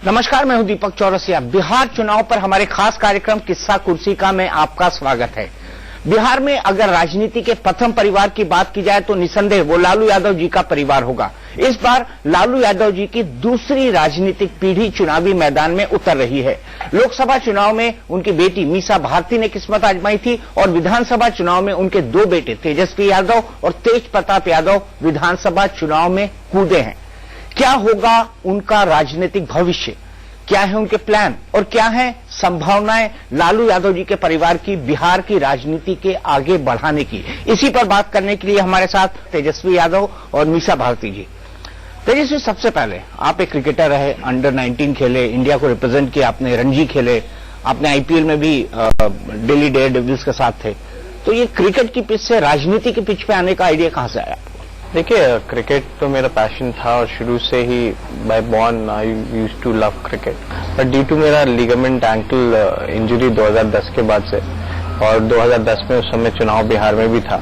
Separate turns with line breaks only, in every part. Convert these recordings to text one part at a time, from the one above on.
नमस्कार, मैं हूं दीपक चौरसिया। बिहार चुनाव पर हमारे खास कार्यक्रम किस्सा कुर्सी का में आपका स्वागत है। बिहार में अगर राजनीति के प्रथम परिवार की बात की जाए तो निसंदेह वो लालू यादव जी का परिवार होगा। इस बार लालू यादव जी की दूसरी राजनीतिक पीढ़ी चुनावी मैदान में उतर रही है। लोकसभा चुनाव में उनकी बेटी मीसा भारती ने किस्मत आजमाई थी और विधानसभा चुनाव में उनके दो बेटे तेजस्वी यादव और तेज प्रताप यादव विधानसभा चुनाव में कूदे हैं। क्या होगा उनका राजनीतिक भविष्य, क्या है उनके प्लान और क्या है संभावनाएं लालू यादव जी के परिवार की बिहार की राजनीति के आगे बढ़ाने की, इसी पर बात करने के लिए हमारे साथ तेजस्वी यादव और मीसा भारती जी। तेजस्वी, सबसे पहले आप एक क्रिकेटर रहे, अंडर 19 खेले, इंडिया को रिप्रेजेंट किया, आपने रणजी खेले, आपने आईपीएल में भी दिल्ली डेयरडेविल्स के साथ थे। तो ये क्रिकेट की पिच से राजनीति की पिच पे आने का आइडिया कहां से आया?
देखिए, क्रिकेट तो मेरा पैशन था और शुरू से ही by born I used to love cricket, but due to मेरा लिगामेंट एंकल इंजरी 2010 के बाद से, और 2010 में उस समय चुनाव बिहार में भी था,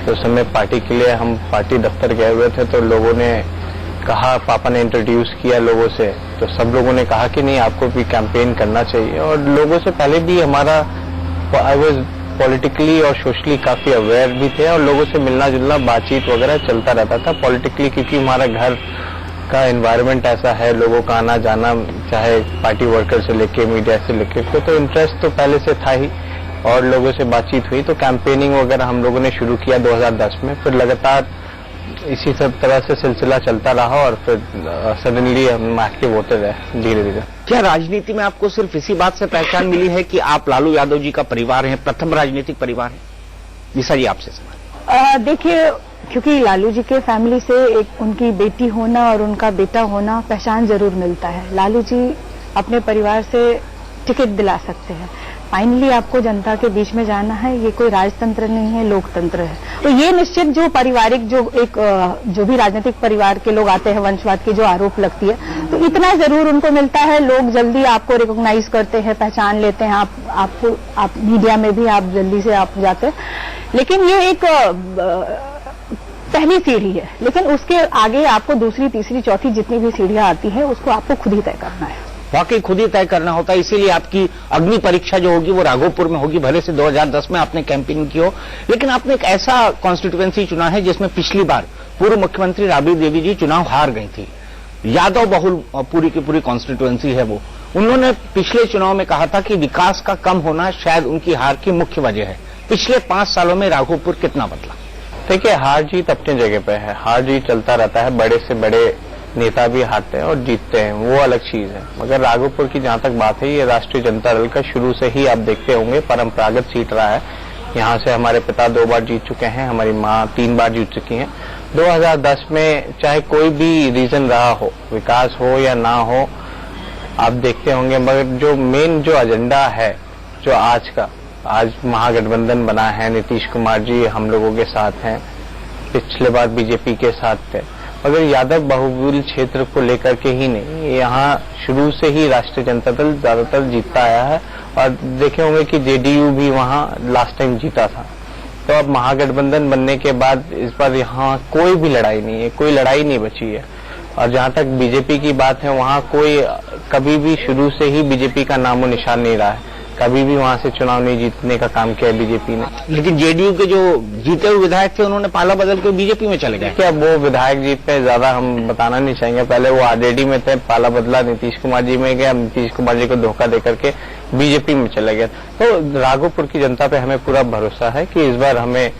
तो उस समय पार्टी के लिए हम पार्टी दफ्तर गए हुए थे, तो लोगों ने कहा, पापा ने इंट्रोड्यूस किया लोगों से, तो सब लोगों ने कहा कि नहीं, आपको भी कैंपेन करना चाहिए। और लोगों से पहले भी हमारा आई वाज पॉलिटिकली और सोशली काफी अवेयर भी थे और लोगों से मिलना जुलना, बातचीत वगैरह चलता रहता था पॉलिटिकली, क्योंकि हमारा घर का एनवायरनमेंट ऐसा है, लोगों का आना जाना, चाहे पार्टी वर्कर से लेके मीडिया से लेके, तो इंटरेस्ट तो पहले से था ही और लोगों से बातचीत हुई, तो कैंपेनिंग वगैरह हम लोगों ने शुरू किया 2010 में। फिर लगातार इसी सब तरह से सिलसिला चलता रहा और फिर सडनली हम एक्टिव होते रहे धीरे धीरे।
क्या राजनीति में आपको सिर्फ इसी बात से पहचान मिली है कि आप लालू यादव जी का परिवार हैं, प्रथम राजनीतिक परिवार है? मीसा जी, आपसे सवाल।
देखिए, क्योंकि लालू जी के फैमिली से एक उनकी बेटी होना और उनका बेटा होना पहचान जरूर मिलता है। लालू जी अपने परिवार से टिकट दिला सकते हैं। फाइनली आपको जनता के बीच में जाना है, ये कोई राजतंत्र नहीं है, लोकतंत्र है। तो ये निश्चित जो पारिवारिक जो भी राजनीतिक परिवार के लोग आते हैं, वंशवाद की जो आरोप लगती है, तो इतना जरूर उनको मिलता है, लोग जल्दी आपको रिकॉग्नाइज करते हैं, पहचान लेते हैं, आप मीडिया में भी आप जल्दी से आप जाते हैं। लेकिन ये एक पहली सीढ़ी है, लेकिन उसके आगे आपको दूसरी, तीसरी, चौथी जितनी भी सीढ़ियां आती है, उसको आपको खुद ही तय करना है।
वाकई खुद ही तय करना होता है, इसीलिए आपकी अग्नि परीक्षा जो होगी वो राघोपुर में होगी। भले से 2010 में आपने कैंपेनिंग की हो, लेकिन आपने एक ऐसा कॉन्स्टिट्यूएंसी चुना है जिसमें पिछली बार पूर्व मुख्यमंत्री राबड़ी देवी जी चुनाव हार गई थी। यादव बहुल पूरी की पूरी कॉन्स्टिट्यूएंसी है वो। उन्होंने पिछले चुनाव में कहा था कि विकास का कम होना शायद उनकी हार की मुख्य वजह है। पिछले 5 सालों में राघोपुर कितना बदला?
देखिए, हार जीत अपनी जगह पे है, हार जीत चलता रहता है, बड़े से बड़े नेता भी हारते हैं और जीतते हैं, वो अलग चीज है। मगर राघोपुर की जहां तक बात है, ये राष्ट्रीय जनता दल का शुरू से ही आप देखते होंगे परंपरागत सीट रहा है। यहाँ से हमारे पिता 2 बार जीत चुके हैं, हमारी माँ 3 बार जीत चुकी हैं। 2010 में चाहे कोई भी रीजन रहा हो, विकास हो या ना हो, आप देखते होंगे, मगर जो मेन जो एजेंडा है, जो आज महागठबंधन बना है, नीतीश कुमार जी हम लोगों के साथ हैं, पिछले बार बीजेपी के साथ थे, मगर यादव बहुल क्षेत्र को लेकर के ही नहीं, यहाँ शुरू से ही राष्ट्रीय जनता दल ज्यादातर जीतता आया है। और देखे होंगे कि जेडीयू भी वहाँ लास्ट टाइम जीता था। तो अब महागठबंधन बनने के बाद इस बार यहाँ कोई भी लड़ाई नहीं है, कोई लड़ाई नहीं बची है। और जहां तक बीजेपी की बात है, वहाँ कोई कभी भी शुरू से ही बीजेपी का नामो निशान नहीं रहा है, कभी भी वहां से चुनाव नहीं जीतने का काम किया बीजेपी ने।
लेकिन जेडीयू के जो जीते हुए विधायक थे, उन्होंने पाला बदल के बीजेपी में चले गए।
क्या वो विधायक जी पे ज्यादा हम बताना नहीं चाहेंगे, पहले वो आरजेडी में थे, पाला बदला नीतीश कुमार जी में गया, नीतीश कुमार जी को धोखा देकर के बीजेपी में चले गए। तो राघोपुर की जनता पे हमें पूरा भरोसा है कि इस बार हमें,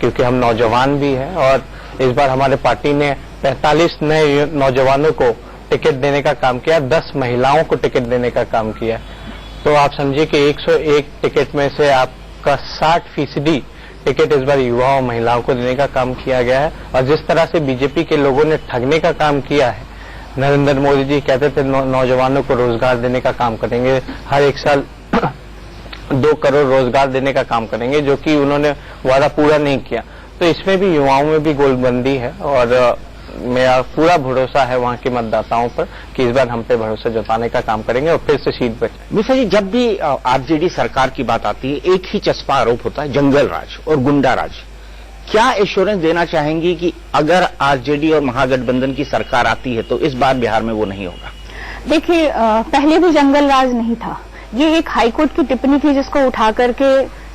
क्योंकि हम नौजवान भी हैं और इस बार हमारे पार्टी ने 45 नए नौजवानों को टिकट देने का काम किया, 10 महिलाओं को टिकट देने का काम किया। तो आप समझिए कि 101 टिकट में से आपका 60% टिकट इस बार युवाओं महिलाओं को देने का काम किया गया है। और जिस तरह से बीजेपी के लोगों ने ठगने का काम किया है, नरेंद्र मोदी जी कहते थे नौजवानों को रोजगार देने का काम करेंगे, हर एक साल 2 करोड़ रोजगार देने का काम करेंगे, जो कि उन्होंने वादा पूरा नहीं किया। तो इसमें भी युवाओं में भी गोलबंदी है और मेरा पूरा भरोसा है वहां के मतदाताओं पर कि इस बार हम पे भरोसा जताने का काम करेंगे और फिर से सीट बचे।
मिश्रा जी, जब भी आरजेडी सरकार की बात आती है, एक ही चस्पा आरोप होता है, जंगल राज और गुंडा राज। क्या एश्योरेंस देना चाहेंगी कि अगर आरजेडी और महागठबंधन की सरकार आती है तो इस बार बिहार में वो नहीं होगा?
देखिए, पहले भी जंगल राज नहीं था। ये एक हाईकोर्ट की टिप्पणी थी जिसको उठा करके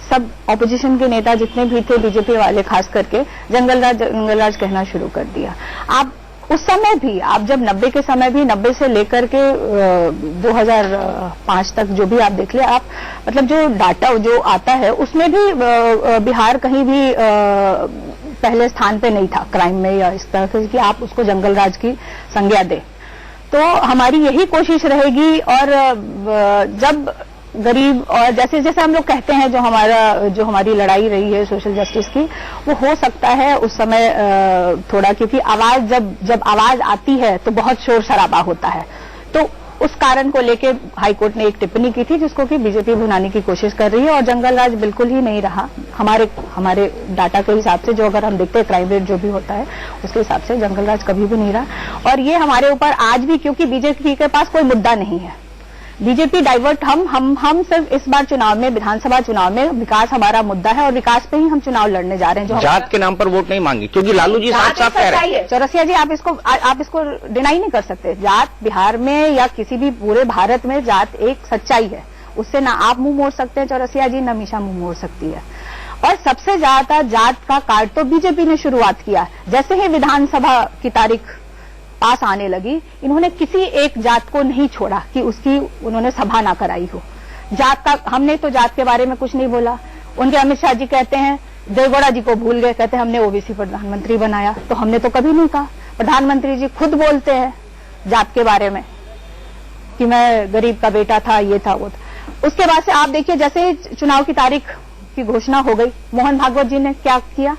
सब ऑपोजिशन के नेता जितने भी थे, बीजेपी वाले खास करके, जंगल राज कहना शुरू कर दिया। आप उस समय भी, आप जब 90 के समय भी, 90 से लेकर के 2005 तक जो भी आप देख ले, आप मतलब जो डाटा जो आता है उसमें भी बिहार कहीं भी पहले स्थान पे नहीं था क्राइम में या इस तरह से कि आप उसको जंगल राज की संज्ञा दें। तो हमारी यही कोशिश रहेगी। और जब गरीब और जैसे जैसे हम लोग कहते हैं जो हमारी लड़ाई रही है सोशल जस्टिस की, वो हो सकता है उस समय थोड़ा, क्योंकि आवाज जब आवाज आती है तो बहुत शोर शराबा होता है, तो उस कारण को लेके हाईकोर्ट ने एक टिप्पणी की थी जिसको कि बीजेपी भुनाने की कोशिश कर रही है। और जंगल राज बिल्कुल ही नहीं रहा हमारे डाटा के हिसाब से, जो अगर हम देखते हैं क्राइम रेट जो भी होता है उसके हिसाब से जंगल राज कभी भी नहीं रहा। और ये हमारे ऊपर आज भी, क्योंकि बीजेपी के पास कोई मुद्दा नहीं है, बीजेपी डाइवर्ट, हम सिर्फ इस बार चुनाव में, विधानसभा चुनाव में विकास हमारा मुद्दा है और विकास पे ही हम चुनाव लड़ने जा रहे हैं। जो
जात के नाम पर वोट नहीं मांगी, क्योंकि लालू जी साफ साफ कह रहे हैं।
चौरसिया जी, आप इसको डिनाई नहीं कर सकते। जात बिहार में या किसी भी पूरे भारत में जात एक सच्चाई है, उससे ना आप मुंह मोड़ सकते हैं चौरसिया जी, ना मीशा मुंह मोड़ सकती है। और सबसे ज्यादा जात का कार्ड तो बीजेपी ने शुरुआत किया। जैसे ही विधानसभा की तारीख पास आने लगी, इन्होंने किसी एक जात को नहीं छोड़ा कि उसकी उन्होंने सभा ना कराई हो। जात का, हमने तो जात के बारे में कुछ नहीं बोला। उनके अमित शाह जी कहते हैं, देवगौड़ा जी को भूल गए, कहते हैं हमने ओबीसी प्रधानमंत्री बनाया, तो हमने तो कभी नहीं कहा। प्रधानमंत्री जी खुद बोलते हैं जात के बारे में कि मैं गरीब का बेटा था, ये था वो था। उसके बाद से आप देखिए, जैसे चुनाव की तारीख की घोषणा हो गई, मोहन भागवत जी ने क्या किया,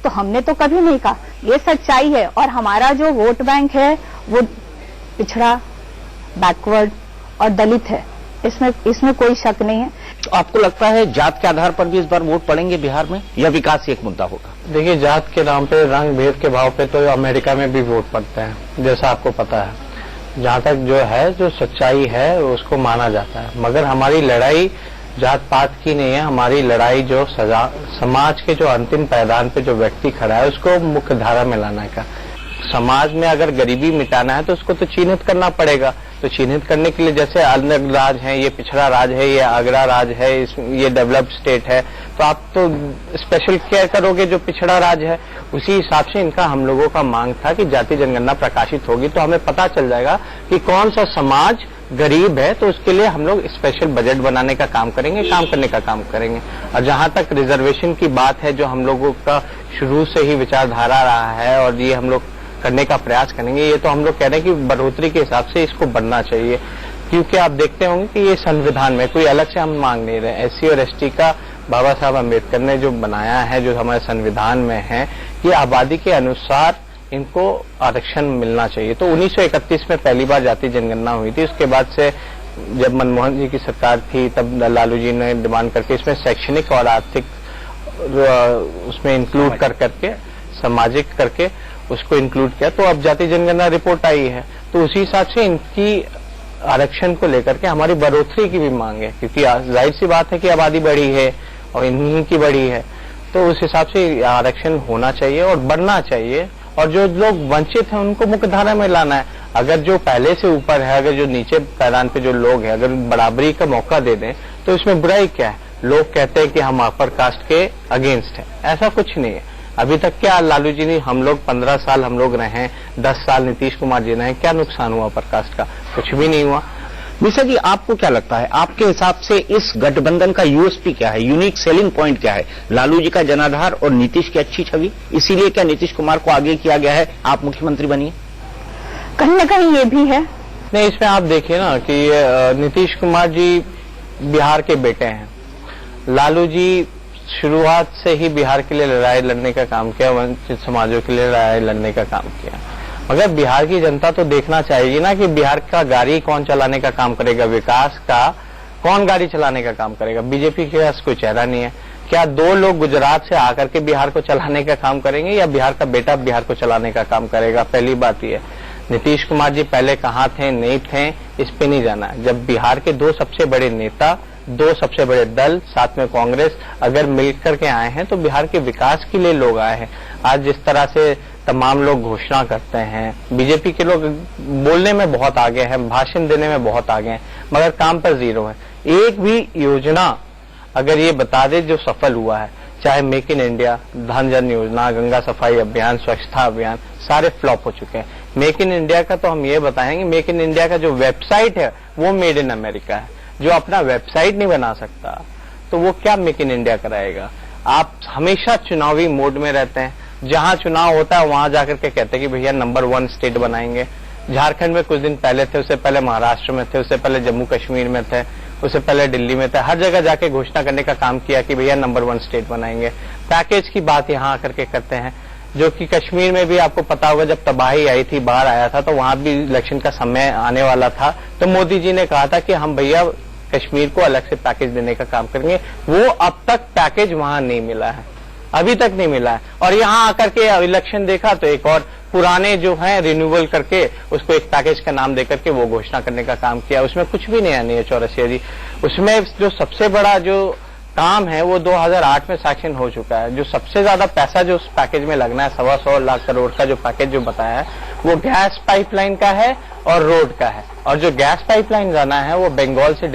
तो हमने तो कभी नहीं कहा। ये सच्चाई है। और हमारा जो वोट बैंक है वो पिछड़ा, बैकवर्ड और दलित है, इसमें कोई शक नहीं है।
तो आपको लगता है जात के आधार पर भी इस बार वोट पड़ेंगे बिहार में, या विकास ही एक मुद्दा होगा?
देखिए, जात के नाम पे, रंग भेद के भाव पे तो अमेरिका में भी वोट पड़ते हैं, जैसा आपको पता है। जहां तक जो है, जो सच्चाई है उसको माना जाता है। मगर हमारी लड़ाई जात पात की नहीं है। हमारी लड़ाई जो समाज के जो अंतिम पायदान पे जो व्यक्ति खड़ा है उसको मुख्य धारा में लाना का। समाज में अगर गरीबी मिटाना है तो उसको तो चिन्हित करना पड़ेगा। तो चिन्हित करने के लिए जैसे अन्य राज है, ये पिछड़ा राज है, ये आगरा राज है, ये डेवलप्ड स्टेट है, तो आप तो स्पेशल केयर करोगे जो पिछड़ा राज है। उसी हिसाब से इनका हम लोगों का मांग था कि जाति जनगणना प्रकाशित होगी तो हमें पता चल जाएगा कि कौन सा समाज गरीब है, तो उसके लिए हम लोग स्पेशल बजट बनाने का काम करेंगे, काम करने का काम करेंगे। और जहां तक रिजर्वेशन की बात है, जो हम लोगों का शुरू से ही विचारधारा रहा है और ये हम लोग करने का प्रयास करेंगे, ये तो हम लोग कह रहे हैं कि बढ़ोतरी के हिसाब से इसको बढ़ना चाहिए। क्योंकि आप देखते होंगे कि ये संविधान में कोई अलग से हम मांग नहीं रहे। एससी और एसटी का बाबा साहब अम्बेडकर ने जो बनाया है, जो हमारे संविधान में है, कि आबादी के अनुसार इनको आरक्षण मिलना चाहिए। तो 1931 में पहली बार जाति जनगणना हुई थी। उसके बाद से जब मनमोहन जी की सरकार थी तब लालू जी ने डिमांड करके इसमें शैक्षणिक और आर्थिक उसमें इंक्लूड करके, सामाजिक करके उसको इंक्लूड किया। तो अब जाति जनगणना रिपोर्ट आई है, तो उसी हिसाब से इनकी आरक्षण को लेकर के हमारी बढ़ोतरी की भी मांग है। क्योंकि जाहिर सी बात है कि आबादी बढ़ी है और इन्हीं की बढ़ी है, तो उस हिसाब से आरक्षण होना चाहिए और बढ़ना चाहिए। और जो लोग वंचित हैं उनको मुख्य धारा में लाना है। अगर जो पहले से ऊपर है, अगर जो नीचे पायदान पे जो लोग हैं, अगर बराबरी का मौका दे दें तो इसमें बुराई क्या है? लोग कहते हैं कि हम अपर कास्ट के अगेंस्ट हैं, ऐसा कुछ नहीं है। अभी तक क्या लालू जी ने, हम लोग 15 साल हम लोग रहे, 10 साल नीतीश कुमार जी रहे, क्या नुकसान हुआ अपर कास्ट का? कुछ भी नहीं हुआ।
मिश्रा जी, आपको क्या लगता है, आपके हिसाब से इस गठबंधन का यूएसपी क्या है, यूनिक सेलिंग पॉइंट क्या है? लालू जी का जनाधार और नीतीश की अच्छी छवि, इसीलिए क्या नीतीश कुमार को आगे किया गया है, आप मुख्यमंत्री बनिए?
कहीं न कहीं ये भी है।
नहीं, इसमें आप देखिए ना कि नीतीश कुमार जी बिहार के बेटे हैं। लालू जी शुरुआत से ही बिहार के लिए लड़ाई लड़ने का काम किया, वंचित समाजों के लिए लड़ाई लड़ने का काम किया। मगर बिहार की जनता तो देखना चाहेगी ना कि बिहार का गाड़ी कौन चलाने का काम करेगा, विकास का कौन गाड़ी चलाने का काम करेगा। बीजेपी के पास कोई चेहरा नहीं है। क्या 2 लोग गुजरात से आकर के बिहार को चलाने का काम करेंगे, या बिहार का बेटा बिहार को चलाने का काम करेगा? पहली बात यह है। नीतीश कुमार जी पहले कहाँ थे, नहीं थे, इस पे नहीं जाना है। जब बिहार के 2 सबसे बड़े नेता, 2 सबसे बड़े दल, साथ में कांग्रेस अगर मिलकर के आए हैं तो बिहार के विकास के लिए लोग आए हैं। आज जिस तरह से तमाम लोग घोषणा करते हैं, बीजेपी के लोग बोलने में बहुत आगे हैं, भाषण देने में बहुत आगे हैं, मगर काम पर जीरो है। एक भी योजना अगर ये बता दे जो सफल हुआ है, चाहे मेक इन इंडिया, धन जन योजना, गंगा सफाई अभियान, स्वच्छता अभियान, सारे फ्लॉप हो चुके हैं। मेक इन इंडिया का तो हम ये बताएंगे, मेक इन इंडिया का जो वेबसाइट है वो मेड इन अमेरिका है। जो अपना वेबसाइट नहीं बना सकता तो वो क्या मेक इन इंडिया कराएगा। आप हमेशा चुनावी मोड में रहते हैं, जहां चुनाव होता है वहां जाकर के कहते हैं कि भैया नंबर 1 स्टेट बनाएंगे। झारखंड में कुछ दिन पहले थे, उससे पहले महाराष्ट्र में थे, उससे पहले जम्मू कश्मीर में थे, उससे पहले दिल्ली में थे। हर जगह जाके घोषणा करने का काम किया कि भैया नंबर 1 स्टेट बनाएंगे। पैकेज की बात यहां आकर के करते हैं, जो कि कश्मीर में भी आपको पता होगा जब तबाही आई थी, बाढ़ आया था, तो वहां भी इलेक्शन का समय आने वाला था, तो मोदी जी ने कहा था कि हम भैया कश्मीर को अलग से पैकेज देने का काम करेंगे। वो अब तक पैकेज वहां नहीं मिला है, अभी तक नहीं मिला है। और यहां आकर के इलेक्शन देखा तो एक और पुराने जो हैं रिन्यूअल करके उसको एक पैकेज का नाम देकर के वो घोषणा करने का काम किया। उसमें कुछ भी नया नहीं है चौरसिया जी। उसमें जो सबसे बड़ा जो काम है वो 2008 में सैंक्शन हो चुका है। जो सबसे ज्यादा पैसा जो उस पैकेज में लगना है, 125 लाख करोड़ का जो पैकेज जो बताया है, वो गैस पाइपलाइन का है और रोड का है। और जो गैस पाइपलाइन जाना है वो बंगाल से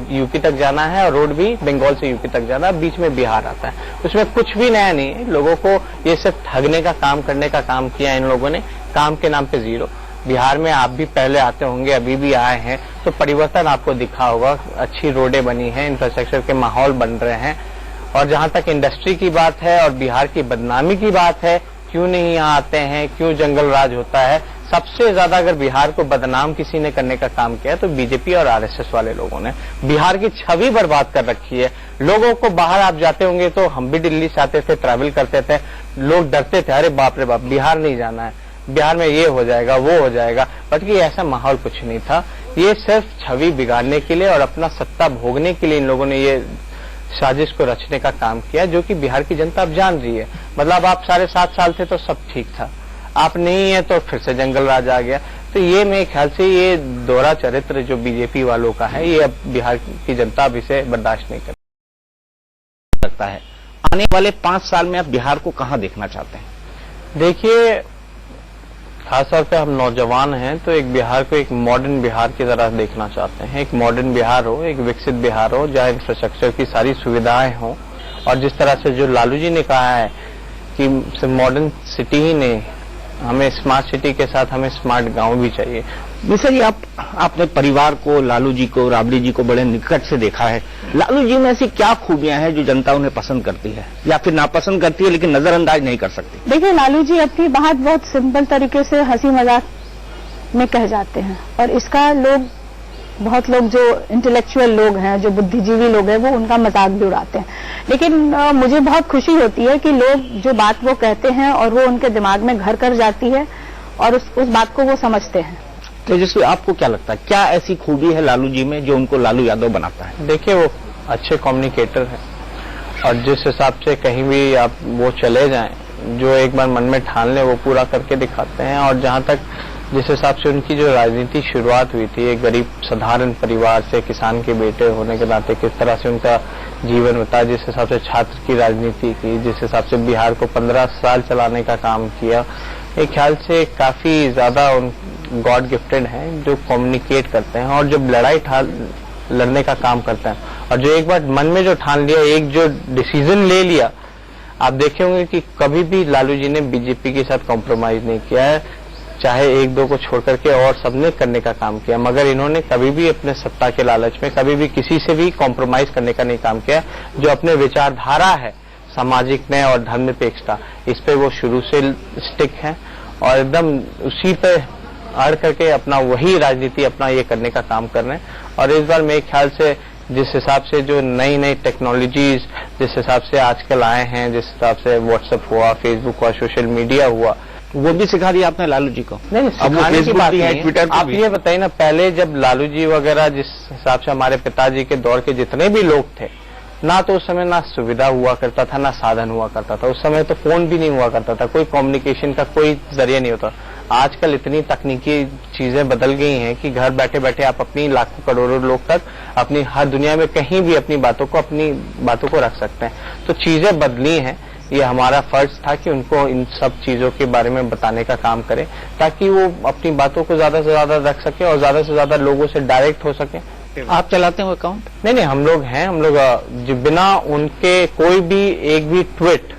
यूपी तक जाना है, और रोड भी बंगाल से यूपी तक जाना है, बीच में बिहार आता है। उसमें कुछ भी नया नहीं है। लोगों को ये सिर्फ ठगने का काम करने का काम किया इन लोगों ने, काम के नाम पे जीरो। बिहार में आप भी पहले आते होंगे, अभी भी आए हैं, तो परिवर्तन आपको दिखा होगा। अच्छी रोडें बनी हैं, इंफ्रास्ट्रक्चर के माहौल बन रहे हैं। और जहां तक इंडस्ट्री की बात है और बिहार की बदनामी की बात है, क्यों नहीं यहाँ आते हैं, क्यों जंगल राज होता है, सबसे ज्यादा अगर बिहार को बदनाम किसी ने करने का काम किया है तो बीजेपी और आरएसएस वाले लोगों ने। बिहार की छवि बर्बाद कर रखी है। लोगों को बाहर आप जाते होंगे तो हम भी दिल्ली से आते थे, ट्रैवल करते थे, लोग डरते थे, अरे बाप रे बाप बिहार नहीं जाना है, बिहार में ये हो जाएगा वो हो जाएगा। बट ये ऐसा माहौल कुछ नहीं था। ये सिर्फ छवि बिगाड़ने के लिए और अपना सत्ता भोगने के लिए इन लोगों ने ये साजिश को रचने का काम किया, जो कि बिहार की जनता अब जान रही है। मतलब आप 7.5 साल थे तो सब ठीक था, आप नहीं है तो फिर से जंगल राज आ गया। तो ये मेरे ख्याल से ये दोहरा चरित्र जो बीजेपी वालों का है, ये अब बिहार की जनता अब इसे बर्दाश्त नहीं कर
सकता है। आने वाले 5 साल में आप बिहार को कहां देखना चाहते हैं?
देखिए, खासतौर पे हम नौजवान हैं तो एक बिहार को एक मॉडर्न बिहार की तरह देखना चाहते हैं। एक मॉडर्न बिहार हो, एक विकसित बिहार हो, जहां इंफ्रास्ट्रक्चर की सारी सुविधाएं हों। और जिस तरह से जो लालू जी ने कहा है कि मॉडर्न सिटी ही नहीं, हमें स्मार्ट सिटी के साथ हमें स्मार्ट गांव भी चाहिए।
मिश्रा जी, आपने परिवार को, लालू जी को, राबड़ी जी को बड़े निकट से देखा है। लालू जी में ऐसी क्या खूबियां हैं जो जनता उन्हें पसंद करती है या फिर नापसंद करती है लेकिन नजरअंदाज नहीं कर सकती?
देखिए, लालू जी अपनी बात बहुत सिंपल तरीके से हंसी मजाक में कह जाते हैं, और इसका बहुत लोग जो इंटेलेक्चुअल लोग हैं, जो बुद्धिजीवी लोग हैं, वो उनका मजाक भी उड़ाते हैं। लेकिन मुझे बहुत खुशी होती है कि लोग जो बात वो कहते हैं और वो उनके दिमाग में घर कर जाती है और उस बात को वो समझते हैं।
तेजस्वी, आपको क्या लगता है, क्या ऐसी खूबी है लालू जी में जो उनको लालू यादव बनाता है?
देखिए, वो अच्छे कम्युनिकेटर हैं और जिस हिसाब से कहीं भी आप वो चले जाएं, जो एक बार मन में ठान ले वो पूरा करके दिखाते हैं। और जहां तक जिस हिसाब से उनकी जो राजनीति शुरुआत हुई थी, एक गरीब साधारण परिवार से, किसान के बेटे होने के नाते किस तरह से उनका जीवन होता है, जिस हिसाब से छात्र की राजनीति की, जिस हिसाब से बिहार को 15 साल चलाने का काम किया, एक ख्याल से काफी ज्यादा गॉड गिफ्टेड हैं, जो कम्युनिकेट करते हैं और जब लड़ाई लड़ने का काम करते हैं, और जो एक बार मन में जो ठान लिया, एक जो डिसीजन ले लिया, आप देखे होंगे कि कभी भी लालू जी ने बीजेपी के साथ कॉम्प्रोमाइज नहीं किया है, चाहे 1-2 को छोड़ करके और सबने करने का काम किया, मगर इन्होंने कभी भी अपने सत्ता के लालच में कभी भी किसी से भी कॉम्प्रोमाइज करने का नहीं काम किया। जो अपने विचारधारा है सामाजिक न्याय और धर्मनिरपेक्षता, इस पे वो शुरू से स्टिक है और एकदम उसी पे अड़ करके अपना वही राजनीति अपना ये करने का काम कर रहे हैं। और इस बार मेरे ख्याल से जिस हिसाब से जो नई नई टेक्नोलॉजीज जिस हिसाब से आजकल आए हैं, जिस हिसाब से व्हाट्सएप हुआ, फेसबुक हुआ, सोशल मीडिया हुआ,
वो भी सिखा दिया आपने लालू जी को?
नहीं, सिखाने की बात है, ट्विटर आप ये बताइए ना, पहले जब लालू जी वगैरह जिस हिसाब से हमारे पिताजी के दौर के जितने भी लोग थे, ना तो उस समय ना सुविधा हुआ करता था, ना साधन हुआ करता था। उस समय तो फोन भी नहीं हुआ करता था, कोई कम्युनिकेशन का कोई जरिया नहीं होता। आजकल इतनी तकनीकी चीजें बदल गई हैं कि घर बैठे बैठे आप अपनी लाखों करोड़ों लोग तक अपनी हर दुनिया में कहीं भी अपनी बातों को रख सकते हैं। तो चीजें बदली हैं, ये हमारा फर्ज था कि उनको इन सब चीजों के बारे में बताने का काम करें ताकि वो अपनी बातों को ज्यादा से ज्यादा रख सके और ज्यादा से ज्यादा लोगों से डायरेक्ट हो सके।
आप चलाते हो अकाउंट?
नहीं, हम लोग हैं, हम लोग बिना उनके कोई भी एक भी ट्वीट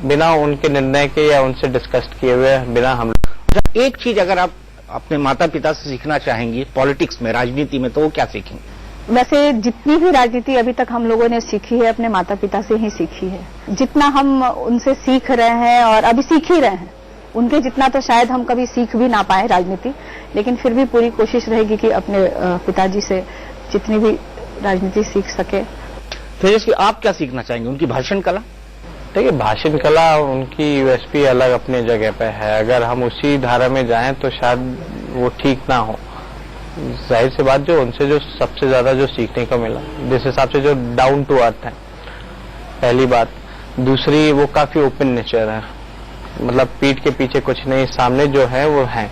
बिना उनके निर्णय के या उनसे डिस्कस किए हुए बिना हम लोग।
एक चीज अगर आप अपने माता पिता से सीखना चाहेंगी पॉलिटिक्स में, राजनीति में, तो वो क्या सीखेंगे?
वैसे जितनी भी राजनीति अभी तक हम लोगों ने सीखी है अपने माता पिता से ही सीखी है। जितना हम उनसे सीख रहे हैं और अभी सीख ही रहे हैं, उनके जितना तो शायद हम कभी सीख भी ना पाए राजनीति, लेकिन फिर भी पूरी कोशिश रहेगी कि अपने पिताजी से जितनी भी राजनीति सीख सके।
तेजस्वी, आप क्या सीखना चाहेंगे? उनकी भाषण कला?
देखिए, भाषण कला उनकी यूएसपी अलग अपने जगह पे है। अगर हम उसी धारा में जाएं तो शायद वो ठीक ना हो। जाहिर सी बात, जो उनसे जो सबसे ज्यादा जो सीखने को मिला, जिस हिसाब से जो डाउन टू अर्थ है, पहली बात। दूसरी, वो काफी ओपन नेचर है, मतलब पीठ के पीछे कुछ नहीं, सामने जो है वो है।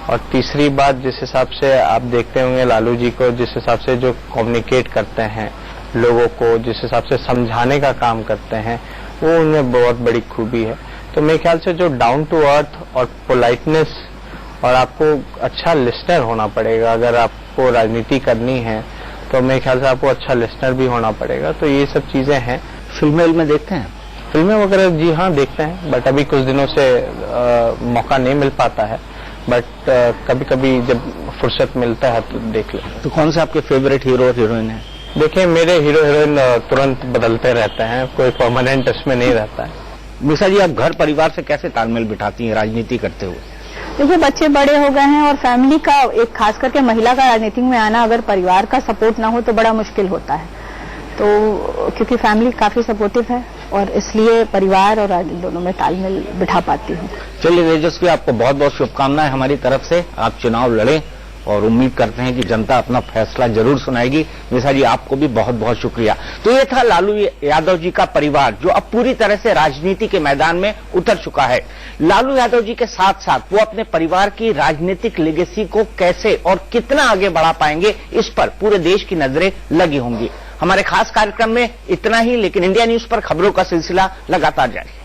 और तीसरी बात, जिस हिसाब से आप देखते होंगे लालू जी को, जिस हिसाब से जो कम्युनिकेट करते हैं लोगों को, जिस हिसाब से समझाने का काम करते हैं, वो उनमें बहुत बड़ी खूबी है। तो मेरे ख्याल से जो डाउन टू अर्थ और पोलाइटनेस, और आपको अच्छा लिस्नर होना पड़ेगा। अगर आपको राजनीति करनी है तो मेरे ख्याल से आपको अच्छा लिस्नर भी होना पड़ेगा। तो ये सब चीजें हैं।
फिल्में में देखते हैं?
फिल्में वगैरह जी हाँ देखते हैं, बट अभी कुछ दिनों से मौका नहीं मिल पाता है। बट कभी कभी जब फुर्सत मिलता है तो देख लेते हैं।
तो कौन से आपके फेवरेट हीरो और हीरोइन है?
देखिए, मेरे हीरो हीरोइन तुरंत बदलते रहते हैं, कोई परमानेंट इसमें नहीं रहता है।
मिसा जी, आप घर परिवार से कैसे तालमेल बिठाती हैं राजनीति करते हुए?
देखिए, बच्चे बड़े हो गए हैं और फैमिली का, एक खास करके महिला का राजनीति में आना, अगर परिवार का सपोर्ट ना हो तो बड़ा मुश्किल होता है। तो क्योंकि फैमिली काफी सपोर्टिव है और इसलिए परिवार और राजनीति दोनों में तालमेल बिठा पाती हूँ।
चलिए तेजस्वी, आपको बहुत बहुत शुभकामनाएं हमारी तरफ से। आप चुनाव लड़ें और उम्मीद करते हैं कि जनता अपना फैसला जरूर सुनाएगी। मिसा जी, आपको भी बहुत बहुत शुक्रिया। तो ये था लालू यादव जी का परिवार, जो अब पूरी तरह से राजनीति के मैदान में उतर चुका है। लालू यादव जी के साथ साथ वो अपने परिवार की राजनीतिक लेगेसी को कैसे और कितना आगे बढ़ा पाएंगे, इस पर पूरे देश की नजरें लगी होंगी। हमारे खास कार्यक्रम में इतना ही, लेकिन इंडिया न्यूज पर खबरों का सिलसिला लगातार जारी।